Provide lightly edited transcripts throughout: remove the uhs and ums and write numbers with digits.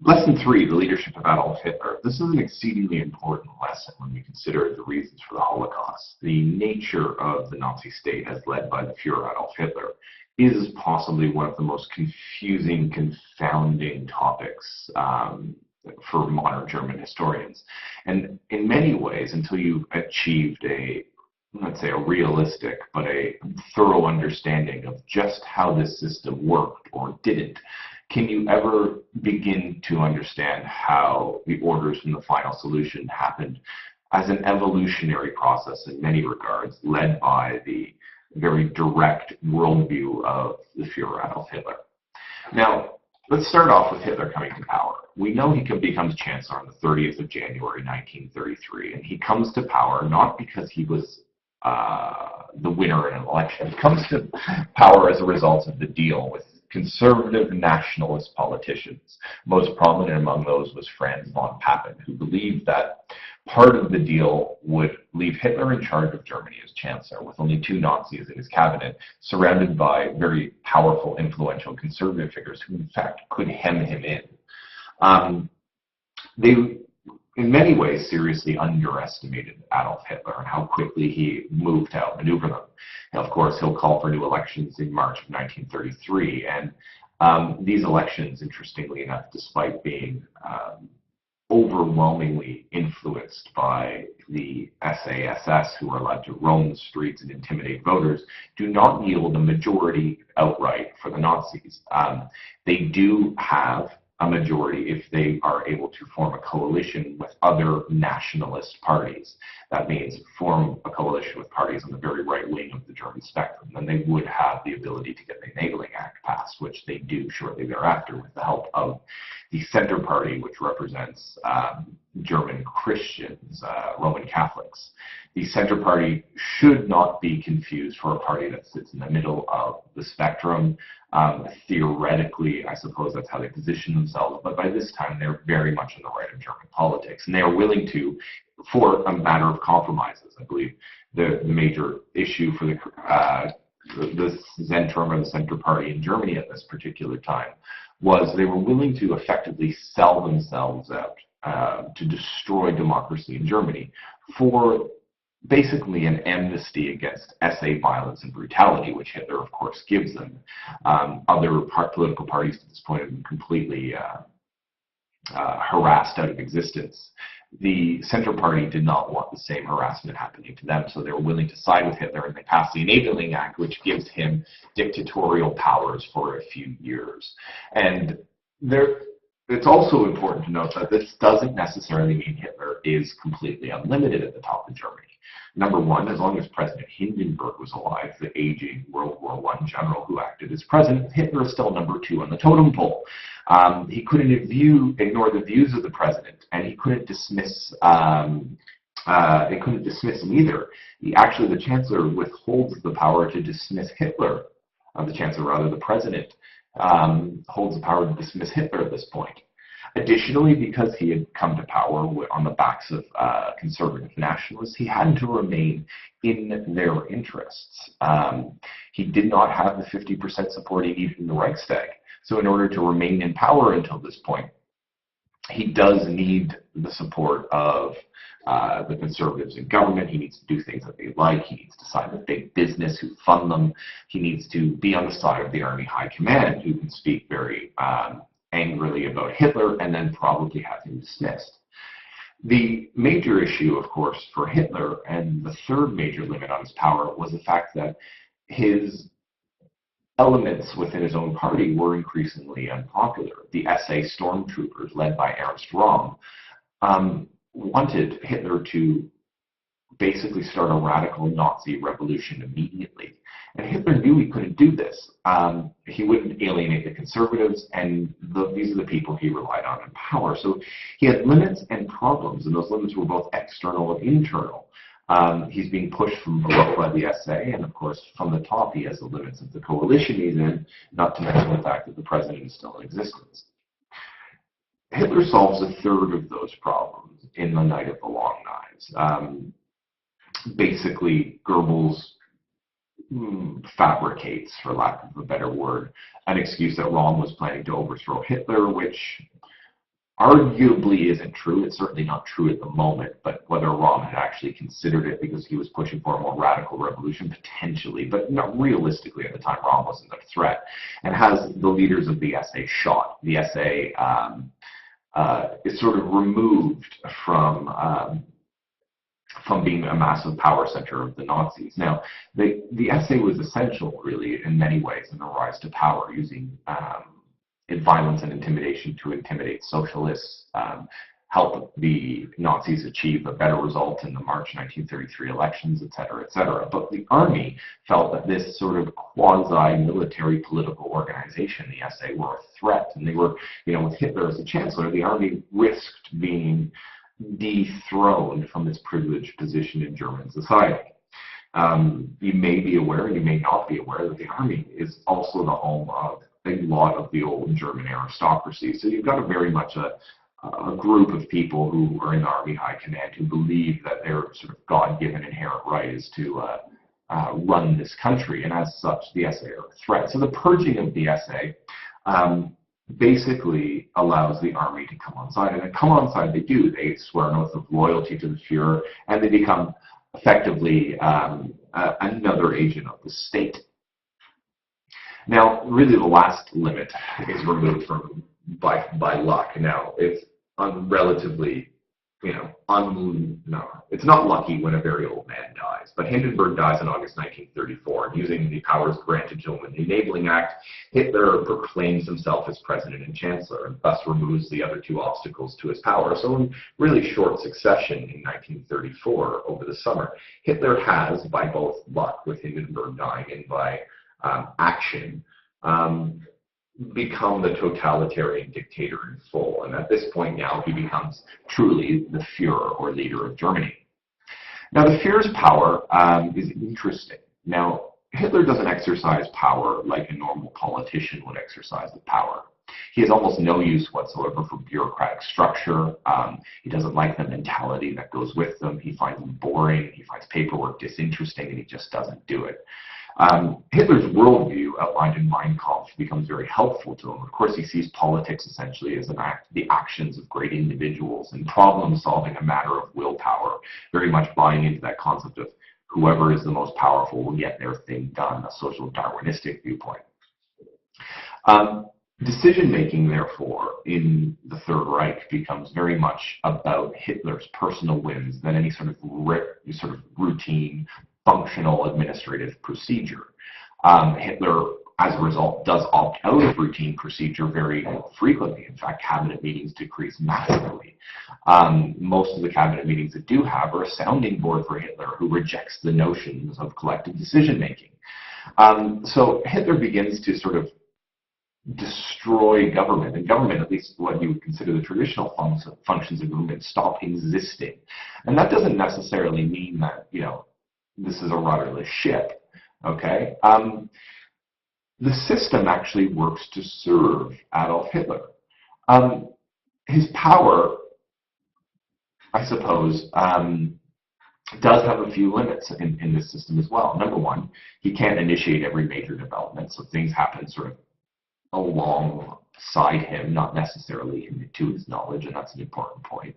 Lesson 3, the leadership of Adolf Hitler. This is an exceedingly important lesson when we consider the reasons for the Holocaust. The nature of the Nazi state as led by the Führer Adolf Hitler is possibly one of the most confusing, confounding topics for modern German historians. And in many ways, until you've achieved let's say, a realistic but a thorough understanding of just how this system worked or didn't, can you ever begin to understand how the orders from the final solution happened as an evolutionary process in many regards, led by the very direct worldview of the Führer Adolf Hitler? Now, let's start off with Hitler coming to power. We know he becomes chancellor on the 30th of January, 1933, and he comes to power not because he was the winner in an election. He comes to power as a result of the deal with conservative nationalist politicians. Most prominent among those was Franz von Papen, who believed that part of the deal would leave Hitler in charge of Germany as chancellor, with only 2 Nazis in his cabinet, surrounded by very powerful, influential conservative figures who, in fact, could hem him in. They, in many ways, seriously underestimated Adolf Hitler and how quickly he moved to outmaneuver them. And of course, he'll call for new elections in March of 1933, and these elections, interestingly enough, despite being overwhelmingly influenced by the SASS, who are allowed to roam the streets and intimidate voters, do not yield a majority outright for the Nazis. They do have a majority if they are able to form a coalition with other nationalist parties. That means form a coalition with parties on the very right wing of the German spectrum. Then they would have the ability to get the Enabling Act passed, which they do shortly thereafter with the help of the Center Party, which represents German Christians, Roman Catholics. The Center Party should not be confused for a party that sits in the middle of the spectrum. Theoretically, I suppose that's how they position themselves, but by this time they're very much on the right of German politics, and they are willing to, for a matter of compromises. I believe the major issue for the Zentrum or the Center Party in Germany at this particular time was they were willing to effectively sell themselves out to destroy democracy in Germany for basically an amnesty against SA violence and brutality, which Hitler, of course, gives them. Other political parties at this point have been completely harassed out of existence. The Center Party did not want the same harassment happening to them, so they were willing to side with Hitler, and they passed the Enabling Act, which gives him dictatorial powers for a few years. And it's also important to note that this doesn't necessarily mean Hitler is completely unlimited at the top of Germany. Number one, as long as President Hindenburg was alive, the aging World War I general who acted as president, Hitler is still number 2 on the totem pole. He couldn't ignore the views of the president, and he couldn't dismiss they couldn't dismiss him either. The chancellor withholds the power to dismiss Hitler. The president holds the power to dismiss Hitler at this point. Additionally, because he had come to power on the backs of conservative nationalists, he had to remain in their interests. He did not have the 50% support he needed in the Reichstag. So in order to remain in power until this point, he does need the support of the conservatives in government. He needs to do things that they like. He needs to side with big business who fund them. He needs to be on the side of the Army High Command, who can speak very angrily about Hitler and then probably have him dismissed. The major issue, of course, for Hitler, and the third major limit on his power, was the fact that his elements within his own party were increasingly unpopular. The SA stormtroopers, led by Ernst Röhm, wanted Hitler to basically start a radical Nazi revolution immediately. And Hitler knew he couldn't do this. He wouldn't alienate the conservatives, and these are the people he relied on in power. So he had limits and problems, and those limits were both external and internal. He's being pushed from below by the SA, and of course, from the top, he has the limits of the coalition he's in, not to mention the fact that the president is still in existence. Hitler solves a third of those problems in The Night of the Long Knives. Basically, Goebbels fabricates, for lack of a better word, an excuse that Röhm was planning to overthrow Hitler, which arguably isn't true. It's certainly not true at the moment, but whether Röhm had actually considered it because he was pushing for a more radical revolution, potentially, but not realistically at the time, Röhm wasn't a threat, and has the leaders of the SA shot. The SA is sort of removed from being a massive power center of the Nazis. Now, the SA was essential, really, in many ways in the rise to power, using violence and intimidation to intimidate socialists, help the Nazis achieve a better result in the March 1933 elections, et cetera, et cetera. But the army felt that this sort of quasi-military political organization, the SA, were a threat. And they were, with Hitler as the chancellor, the army risked being dethroned from its privileged position in German society. You may be aware, you may not be aware, that the army is also the home of a lot of the old German aristocracy. So you've got a very much a group of people who are in the army high command who believe that their sort of God-given inherent right is to run this country, and as such, the SA are a threat. So the purging of the SA basically allows the army to come on side, and then come on side they do. They swear an oath of loyalty to the Führer, and they become effectively another agent of the state. Now, really, the last limit is removed from by luck. Now, it's relatively, it's not lucky when a very old man dies. But Hindenburg dies in August 1934, and using the powers granted to him in the Enabling Act, Hitler proclaims himself as president and chancellor, and thus removes the other two obstacles to his power. So, in really short succession in 1934, over the summer, Hitler has, by both luck with Hindenburg dying and by action, become the totalitarian dictator in full. And at this point now, he becomes truly the Führer, or leader of Germany. Now, the Führer's power is interesting. Now, Hitler doesn't exercise power like a normal politician would exercise the power. He has almost no use whatsoever for bureaucratic structure. He doesn't like the mentality that goes with them. He finds them boring. He finds paperwork disinteresting, and he just doesn't do it. Hitler's worldview, outlined in Mein Kampf, becomes very helpful to him. Of course, he sees politics essentially as the actions of great individuals, and problem solving a matter of willpower, very much buying into that concept of whoever is the most powerful will get their thing done, a social Darwinistic viewpoint. Decision-making, therefore, in the Third Reich becomes very much about Hitler's personal whims than any sort of routine, functional administrative procedure. Hitler, as a result, does opt out of routine procedure very frequently. In fact, cabinet meetings decrease massively. Most of the cabinet meetings that do have are a sounding board for Hitler, who rejects the notions of collective decision-making. So Hitler begins to sort of destroy government, and government, at least what you would consider the traditional functions of government, stop existing. And that doesn't necessarily mean that, this is a rudderless ship, okay? The system actually works to serve Adolf Hitler. His power, I suppose, does have a few limits in this system as well. Number one, he can't initiate every major development, so things happen sort of alongside him, not necessarily to his knowledge, and that's an important point.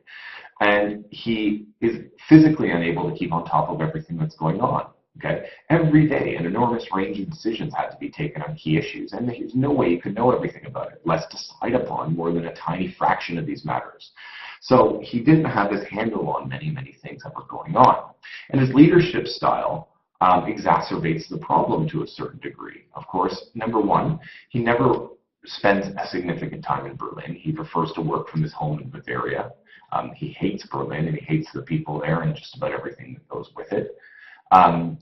And he is physically unable to keep on top of everything that's going on. Okay, every day, an enormous range of decisions had to be taken on key issues, and there's no way you could know everything about it, lest decide upon more than a tiny fraction of these matters. So he didn't have his handle on many, many things that were going on. And his leadership style exacerbates the problem to a certain degree. Of course, number one, he never spends a significant time in Berlin. He prefers to work from his home in Bavaria. He hates Berlin, and he hates the people there and just about everything that goes with it.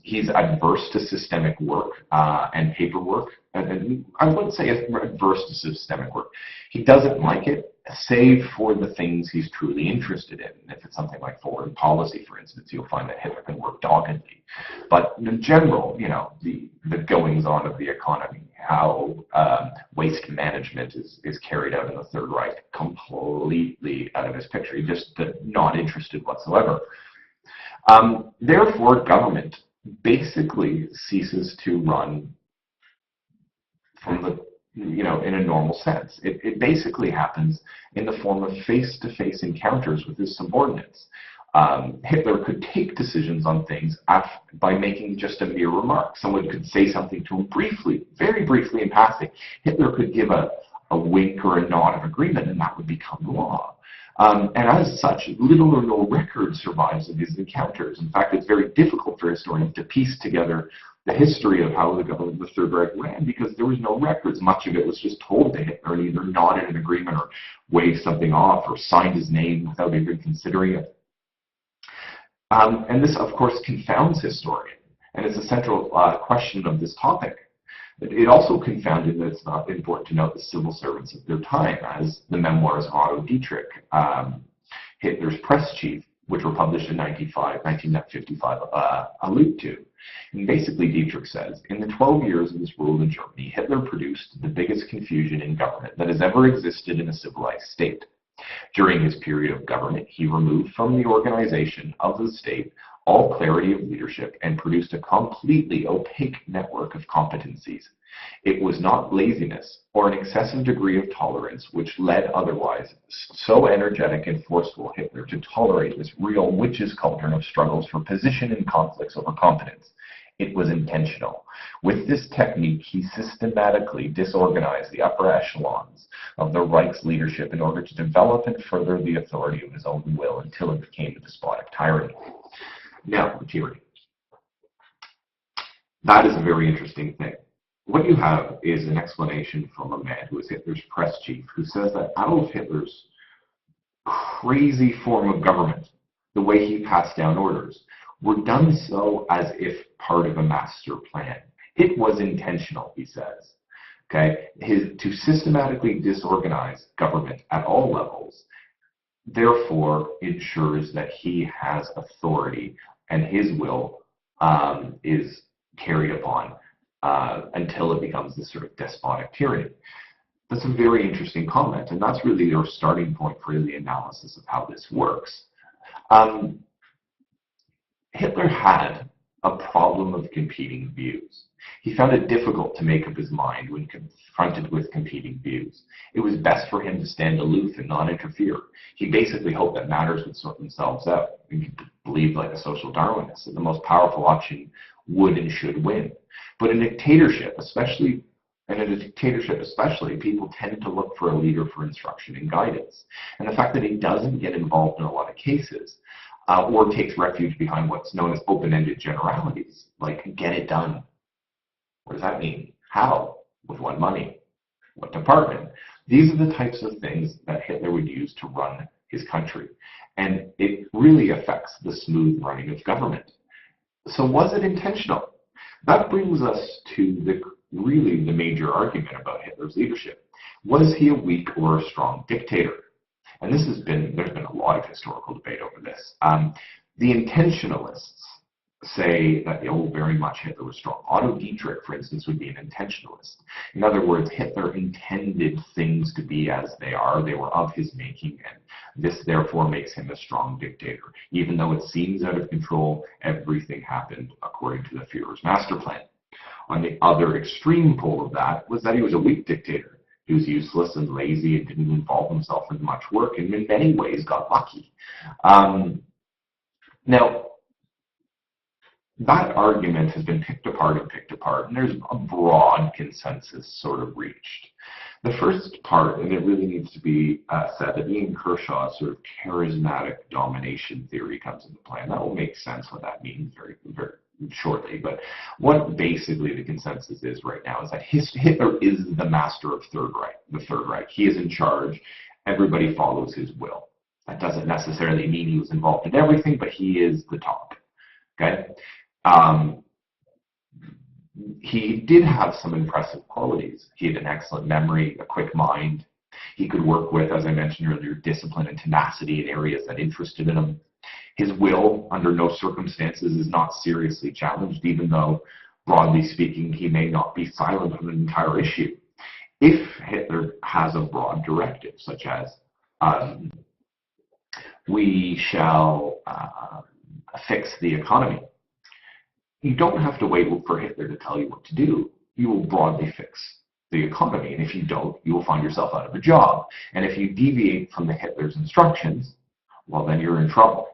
He's adverse to systemic work and paperwork. And I wouldn't say adverse to systemic work. He doesn't like it, save for the things he's truly interested in. If it's something like foreign policy, for instance, you'll find that Hitler can work doggedly. But in general, the goings-on of the economy, how waste management is carried out in the Third Reich, completely out of his picture. He's just not interested whatsoever. Therefore, government basically ceases to run from the in a normal sense. It basically happens in the form of face-to-face encounters with his subordinates. Hitler could take decisions on things by making just a mere remark. Someone could say something to him briefly, very briefly in passing. Hitler could give a wink or a nod of agreement, and that would become law. And as such, little or no record survives of these encounters. In fact, it's very difficult for historians to piece together the history of how the government of the Third Reich ran, because there was no records. Much of it was just told to Hitler, and either nodded an agreement or waved something off or signed his name without even considering it. And this, of course, confounds historians, and is a central question of this topic. It also confounded, and it's not important to note, the civil servants of their time, as the memoirs of Otto Dietrich, Hitler's press chief, which were published in 1955, allude to. And basically, Dietrich says, in the 12 years of his rule in Germany, Hitler produced the biggest confusion in government that has ever existed in a civilized state. During his period of government, he removed from the organization of the state all clarity of leadership and produced a completely opaque network of competencies. It was not laziness or an excessive degree of tolerance which led otherwise so energetic and forceful Hitler to tolerate this real witches' cauldron of struggles for position and conflicts over competence. It was intentional. With this technique, he systematically disorganized the upper echelons of the Reich's leadership in order to develop and further the authority of his own will until it became a despotic tyranny. Now, the tyranny. That is a very interesting thing. What you have is an explanation from a man who is Hitler's press chief, who says that Adolf Hitler's crazy form of government, the way he passed down orders, were done so as if part of a master plan. It was intentional, he says. Okay? To systematically disorganize government at all levels, therefore ensures that he has authority and his will is carried upon until it becomes this sort of despotic tyranny. That's a very interesting comment, and that's really your starting point for the analysis of how this works. Hitler had a problem of competing views. He found it difficult to make up his mind when confronted with competing views. It was best for him to stand aloof and not interfere. He basically hoped that matters would sort themselves out. He believed, like a social Darwinist, that the most powerful option would and should win. But in a dictatorship, especially, people tend to look for a leader for instruction and guidance. And the fact that he doesn't get involved in a lot of cases, or takes refuge behind what's known as open-ended generalities, like get it done. What does that mean? How? With what money? What department? These are the types of things that Hitler would use to run his country. And it really affects the smooth running of government. So was it intentional? That brings us to really the major argument about Hitler's leadership. Was he a weak or a strong dictator? And there's been a lot of historical debate over this. The intentionalists say that, very much Hitler was strong. Otto Dietrich, for instance, would be an intentionalist. In other words, Hitler intended things to be as they are. They were of his making, and this therefore makes him a strong dictator. Even though it seems out of control, everything happened according to the Führer's master plan. On the other extreme pole of that was that he was a weak dictator. He was useless and lazy and didn't involve himself in much work, and in many ways got lucky. Now, that argument has been picked apart, and there's a broad consensus sort of reached. The first part, and it really needs to be said, that Ian Kershaw's sort of charismatic domination theory comes into play, and that will make sense what that means very, very shortly. But what basically the consensus is right now is that Hitler is the master of the Third Reich. He is in charge. Everybody follows his will. That doesn't necessarily mean he was involved in everything, but he is the top. Okay? He did have some impressive qualities. He had an excellent memory, a quick mind. He could work with, as I mentioned earlier, discipline and tenacity in areas that interested him. His will, under no circumstances, is not seriously challenged, even though, broadly speaking, he may not be silent on an entire issue. If Hitler has a broad directive, such as, we shall fix the economy, you don't have to wait for Hitler to tell you what to do. You will broadly fix the economy, and if you don't, you will find yourself out of a job. And if you deviate from the Hitler's instructions, well, then you're in trouble.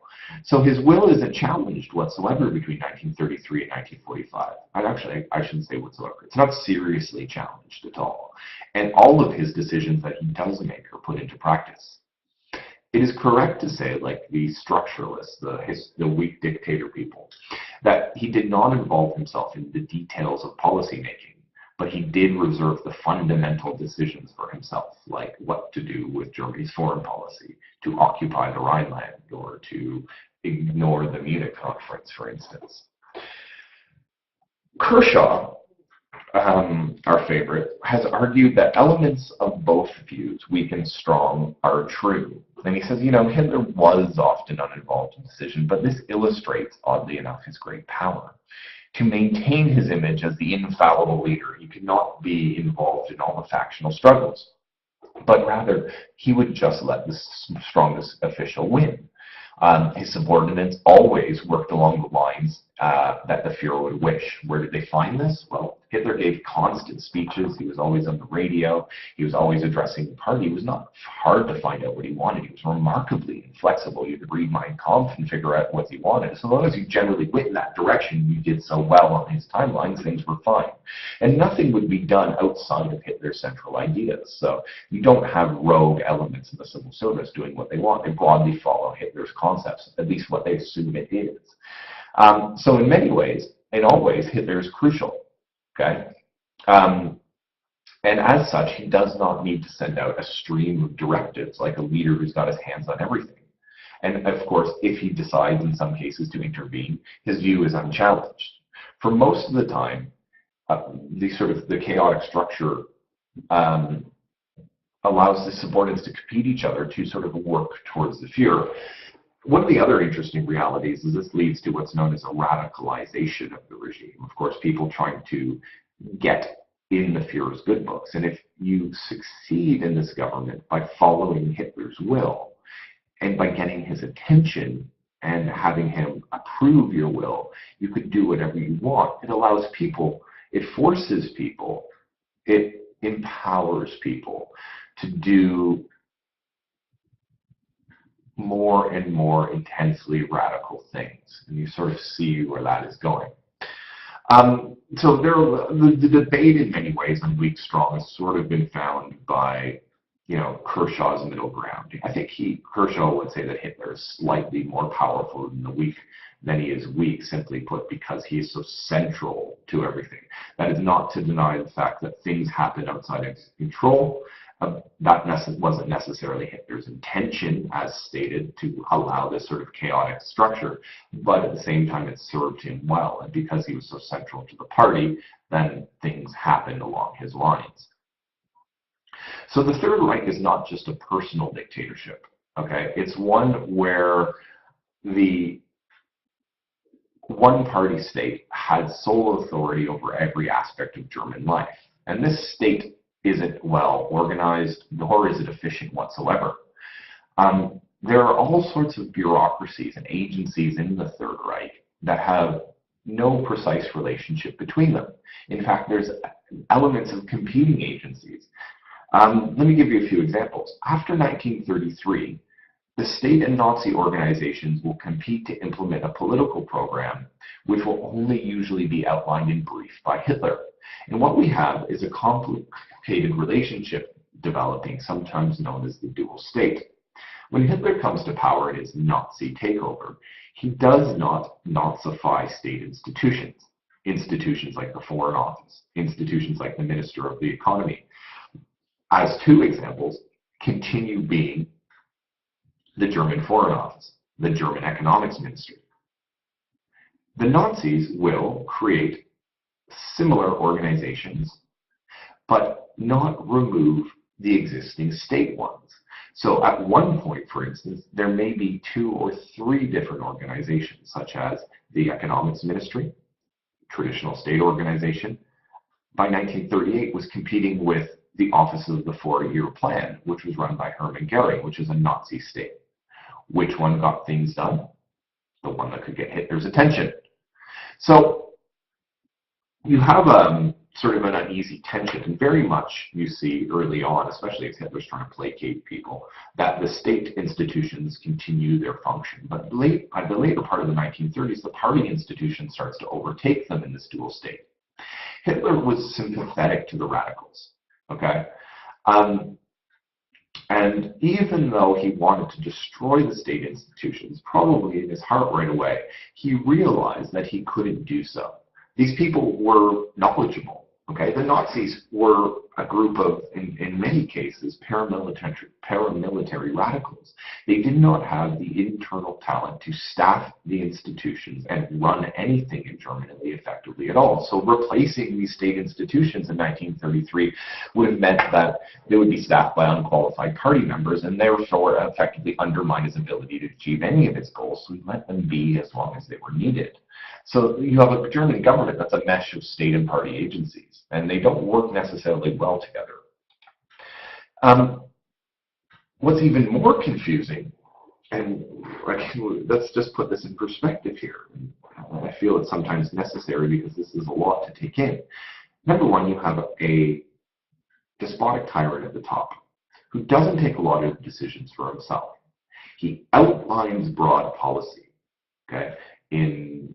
So his will isn't challenged whatsoever between 1933 and 1945. And actually, I shouldn't say whatsoever. It's not seriously challenged at all. And all of his decisions that he does make are put into practice. It is correct to say, like the structuralists, the weak dictator people, that he did not involve himself in the details of policymaking, but he did reserve the fundamental decisions for himself, like what to do with Germany's foreign policy, to occupy the Rhineland, or to ignore the Munich Conference, for instance. Kershaw, our favorite, has argued that elements of both views, weak and strong, are true. And he says, Hitler was often uninvolved in decision, but this illustrates, oddly enough, his great power. To maintain his image as the infallible leader, he could not be involved in all the factional struggles, but rather he would just let the strongest official win. His subordinates always worked along the lines that the Fuhrer would wish. Where did they find this? Well, Hitler gave constant speeches. He was always on the radio. He was always addressing the party. It was not hard to find out what he wanted. He was remarkably inflexible. You could read Mein Kampf and figure out what he wanted. So long as you generally went in that direction, you did so well on his timelines, things were fine. And nothing would be done outside of Hitler's central ideas. So you don't have rogue elements in the civil service doing what they want. They broadly follow Hitler's concepts, at least what they assume it is. So in many ways, in all ways, Hitler is crucial. Okay, and as such, he does not need to send out a stream of directives like a leader who's got his hands on everything. And of course, if he decides in some cases to intervene, his view is unchallenged. For most of the time, the chaotic structure allows the subordinates to compete each other to sort of work towards the Fuhrer. One of the other interesting realities is this leads to what's known as a radicalization of the regime. Of course, people trying to get in the Fuhrer's good books. And if you succeed in this government by following Hitler's will and by getting his attention and having him approve your will, you could do whatever you want. It allows people, it forces people, it empowers people to do more and more intensely radical things, and you sort of see where that is going. So the debate in many ways on weak strong has sort of been found by, Kershaw's middle ground. I think Kershaw would say that Hitler is slightly more powerful than he is weak, simply put, because he is so central to everything. That is not to deny the fact that things happen outside of his control. That wasn't necessarily Hitler's intention, as stated, to allow this sort of chaotic structure, but at the same time it served him well, and because he was so central to the party, then things happened along his lines. So the Third Reich is not just a personal dictatorship, okay? It's one where the one-party state had sole authority over every aspect of German life, and this state isn't well organized, nor is it efficient whatsoever. There are all sorts of bureaucracies and agencies in the Third Reich that have no precise relationship between them. In fact, there's elements of competing agencies. Let me give you a few examples. After 1933, the state and Nazi organizations will compete to implement a political program which will only usually be outlined in brief by Hitler. And what we have is a complicated relationship developing, sometimes known as the dual state. When Hitler comes to power in his Nazi takeover, he does not Nazify state institutions. Institutions like the Foreign Office, institutions like the Minister of the Economy. As two examples, continue being the German Foreign Office, the German Economics Ministry. The Nazis will create similar organizations, but not remove the existing state ones. So at one point, for instance, there may be 2 or 3 different organizations, such as the Economics Ministry, traditional state organization, by 1938 was competing with the Office of the Four-Year Plan, which was run by Hermann Goering, which is a Nazi state. Which one got things done? The one that could get Hitler's attention. So you have sort of an uneasy tension, and very much you see early on, especially as Hitler's trying to placate people, that the state institutions continue their function. But at the later part of the 1930s, the party institution starts to overtake them in this dual state. Hitler was sympathetic to the radicals, okay? And even though he wanted to destroy the state institutions, probably in his heart right away, he realized that he couldn't do so. These people were knowledgeable. Okay, the Nazis were a group of, in many cases, paramilitary radicals. They did not have the internal talent to staff the institutions and run anything in Germany effectively at all. So replacing these state institutions in 1933 would have meant that they would be staffed by unqualified party members, and therefore effectively undermine his ability to achieve any of his goals. So he let them be as long as they were needed. So you have a German government that's a mesh of state and party agencies, and they don't work necessarily well together. What's even more confusing, and let's just put this in perspective here. I feel it's sometimes necessary because this is a lot to take in. Number one, you have a despotic tyrant at the top who doesn't take a lot of decisions for himself. He outlines broad policy, okay, in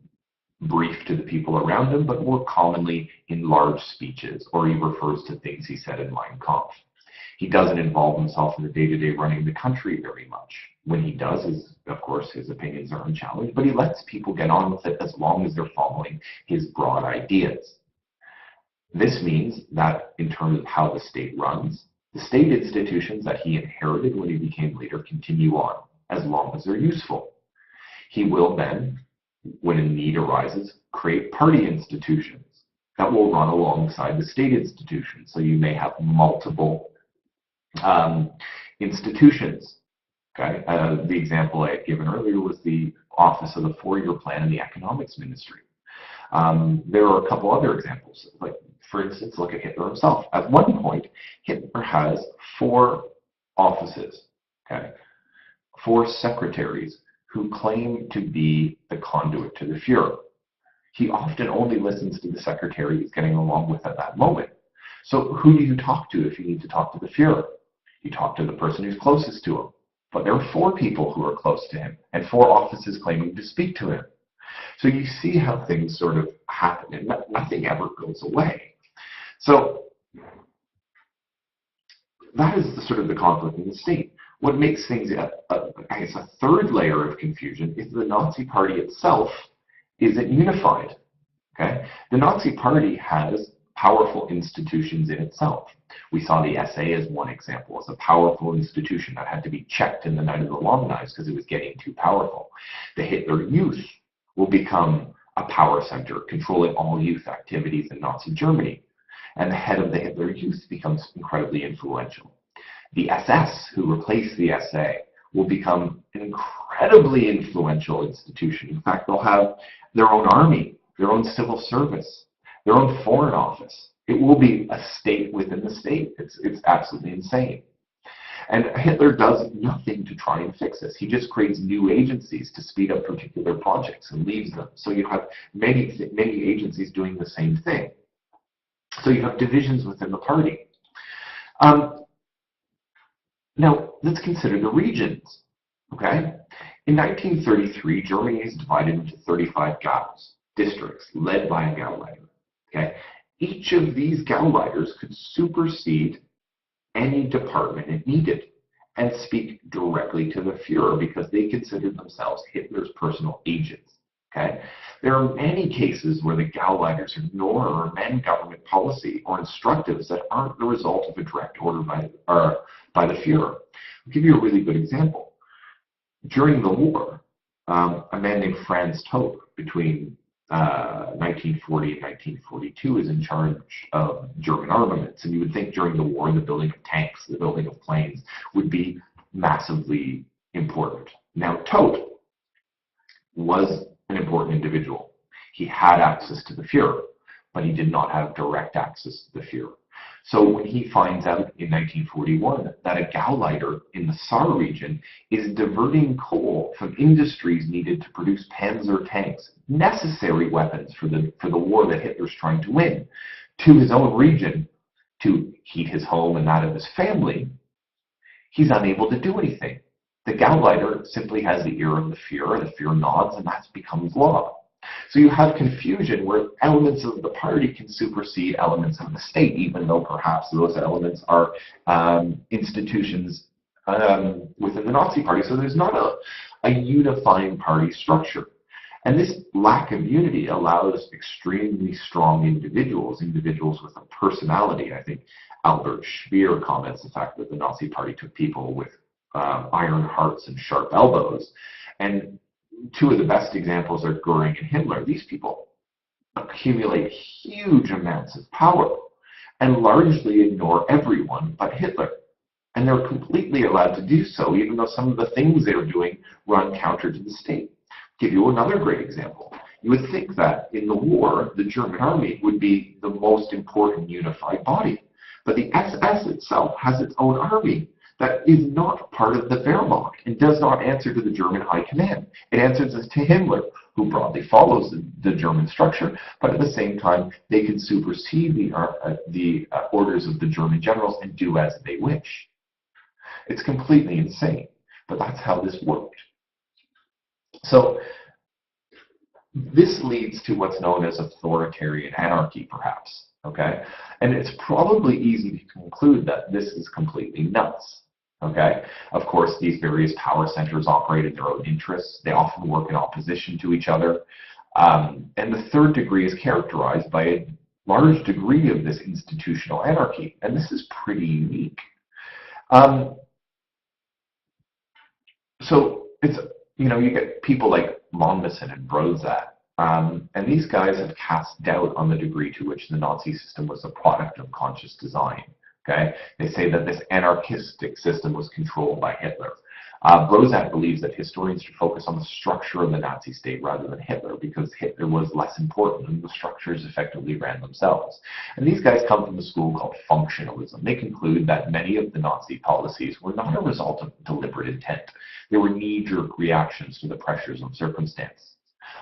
brief to the people around him, but more commonly in large speeches, or he refers to things he said in Mein Kampf. He doesn't involve himself in the day-to-day running of the country very much. When he does, of course, his opinions are unchallenged, but he lets people get on with it as long as they're following his broad ideas. This means that in terms of how the state runs, the state institutions that he inherited when he became leader continue on as long as they're useful. He will then, when a need arises, create party institutions that will run alongside the state institutions. So you may have multiple institutions. Okay, the example I had given earlier was the Office of the Four-Year Plan in the Economics Ministry. There are a couple other examples. Like, for instance, look at Hitler himself. At one point, Hitler has 4 offices, okay, 4 secretaries who claim to be the conduit to the Fuhrer. He often only listens to the secretary he's getting along with at that moment. So who do you talk to if you need to talk to the Fuhrer? You talk to the person who's closest to him. But there are 4 people who are close to him, and 4 offices claiming to speak to him. So you see how things sort of happen, and nothing ever goes away. So that is sort of the conflict in the state. What makes things, I guess, a third layer of confusion is the Nazi Party itself isn't unified. Okay? The Nazi Party has powerful institutions in itself. We saw the SA as one example, as a powerful institution that had to be checked in the night of the long knives because it was getting too powerful. The Hitler Youth will become a power center, controlling all youth activities in Nazi Germany. And the head of the Hitler Youth becomes incredibly influential. The SS, who replaced the SA, will become an incredibly influential institution. In fact, they'll have their own army, their own civil service, their own foreign office. It will be a state within the state. It's absolutely insane. And Hitler does nothing to try and fix this. He just creates new agencies to speed up particular projects and leaves them. So you have many agencies doing the same thing. So you have divisions within the party. Now, let's consider the regions, okay? In 1933, Germany is divided into 35 Gaus, districts, led by a Gauleiter, okay? Each of these Gauleiters could supersede any department it needed and speak directly to the Fuhrer because they considered themselves Hitler's personal agents, okay? There are many cases where the Gauleiters ignore or amend government policy or instructives that aren't the result of a direct order by the Fuhrer. I'll give you a really good example. During the war, a man named Franz Todt, between 1940 and 1942, is in charge of German armaments. And you would think during the war, the building of tanks, the building of planes would be massively important. Now, Todt was an important individual. He had access to the Fuhrer, but he did not have direct access to the Fuhrer. So when he finds out in 1941 that a Gauleiter in the Saar region is diverting coal from industries needed to produce Panzer tanks, necessary weapons for the war that Hitler's trying to win, to his own region to heat his home and that of his family, he's unable to do anything. The Gauleiter simply has the ear of the Führer nods, and that becomes law. So you have confusion where elements of the party can supersede elements of the state, even though perhaps those elements are institutions within the Nazi party. So there's not a unifying party structure. And this lack of unity allows extremely strong individuals with a personality. I think Albert Speer comments the fact that the Nazi party took people with iron hearts and sharp elbows. And two of the best examples are Goering and Himmler. These people accumulate huge amounts of power and largely ignore everyone but Hitler. And they're completely allowed to do so, even though some of the things they're doing run counter to the state. Give you another great example. You would think that in the war, the German army would be the most important unified body. But the SS itself has its own army that is not part of the Wehrmacht and does not answer to the German high command. It answers to Himmler, who broadly follows the German structure, but at the same time, they can supersede the orders of the German generals and do as they wish. It's completely insane, but that's how this worked. So this leads to what's known as authoritarian anarchy, perhaps, okay? And it's probably easy to conclude that this is completely nuts, okay? Of course, these various power centers operate in their own interests. They often work in opposition to each other. And the third degree is characterized by a large degree of this institutional anarchy, and this is pretty unique. So it's, you get people like Mommsen and Brozat, and these guys have cast doubt on the degree to which the Nazi system was a product of conscious design. Okay, they say that this anarchistic system was controlled by Hitler. Brozat believes that historians should focus on the structure of the Nazi state rather than Hitler, because Hitler was less important and the structures effectively ran themselves. And these guys come from a school called functionalism. They conclude that many of the Nazi policies were not a result of deliberate intent. They were knee-jerk reactions to the pressures of circumstance.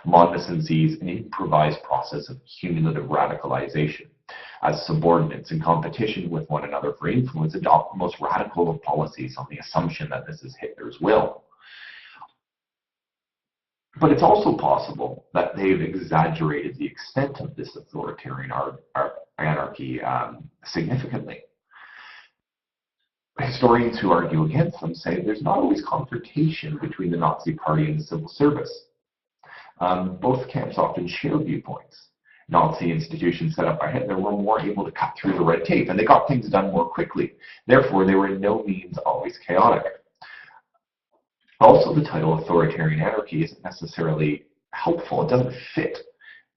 Mommsen sees an improvised process of cumulative radicalization, as subordinates in competition with one another for influence adopt the most radical of policies on the assumption that this is Hitler's will. But it's also possible that they've exaggerated the extent of this authoritarian anarchy significantly. Historians who argue against them say there's not always confrontation between the Nazi party and the civil service. Both camps often share viewpoints. Nazi institutions set up by Hitler were more able to cut through the red tape, and they got things done more quickly. Therefore, they were in no means always chaotic. Also, the title authoritarian anarchy isn't necessarily helpful. It doesn't fit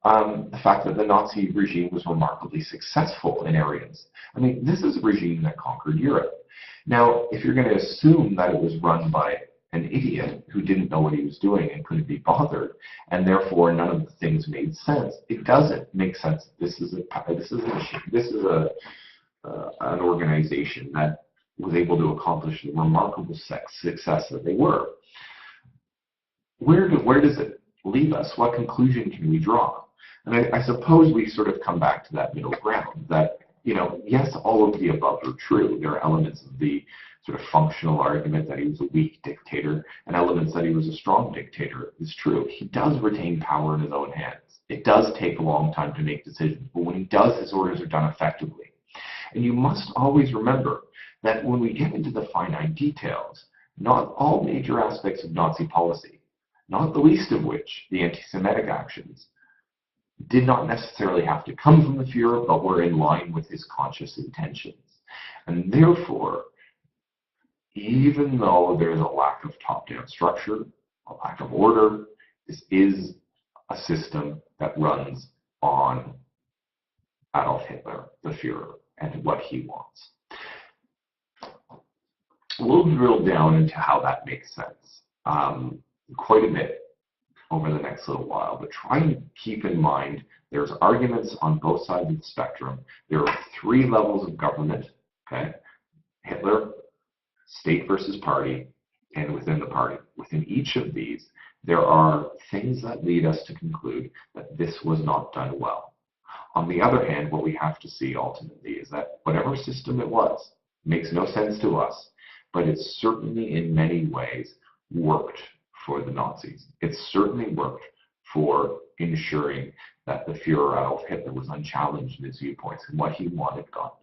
the fact that the Nazi regime was remarkably successful in areas. I mean, this is a regime that conquered Europe. Now, if you're going to assume that it was run by an idiot who didn't know what he was doing and couldn't be bothered, and therefore none of the things made sense, it doesn't make sense. This is an organization that was able to accomplish the remarkable success that they were. Where does it leave us? What conclusion can we draw? And I suppose we sort of come back to that middle ground that, yes, all of the above are true. There are elements of the sort of functional argument that he was a weak dictator and elements that he was a strong dictator is true. He does retain power in his own hands. It does take a long time to make decisions, but when he does, his orders are done effectively. And you must always remember that when we get into the finite details, not all major aspects of Nazi policy, not the least of which the anti-Semitic actions, did not necessarily have to come from the Führer, but were in line with his conscious intentions. And therefore, even though there is a lack of top-down structure, a lack of order, this is a system that runs on Adolf Hitler, the Führer, and what he wants. We'll drill down into how that makes sense quite a bit over the next little while, but try and keep in mind there's arguments on both sides of the spectrum. There are three levels of government, okay? Hitler, state versus party, and within the party. Within each of these, there are things that lead us to conclude that this was not done well. On the other hand, what we have to see ultimately is that whatever system it was makes no sense to us, but it certainly in many ways worked for the Nazis. It certainly worked for ensuring that the Führer Adolf Hitler was unchallenged in his viewpoints, and what he wanted got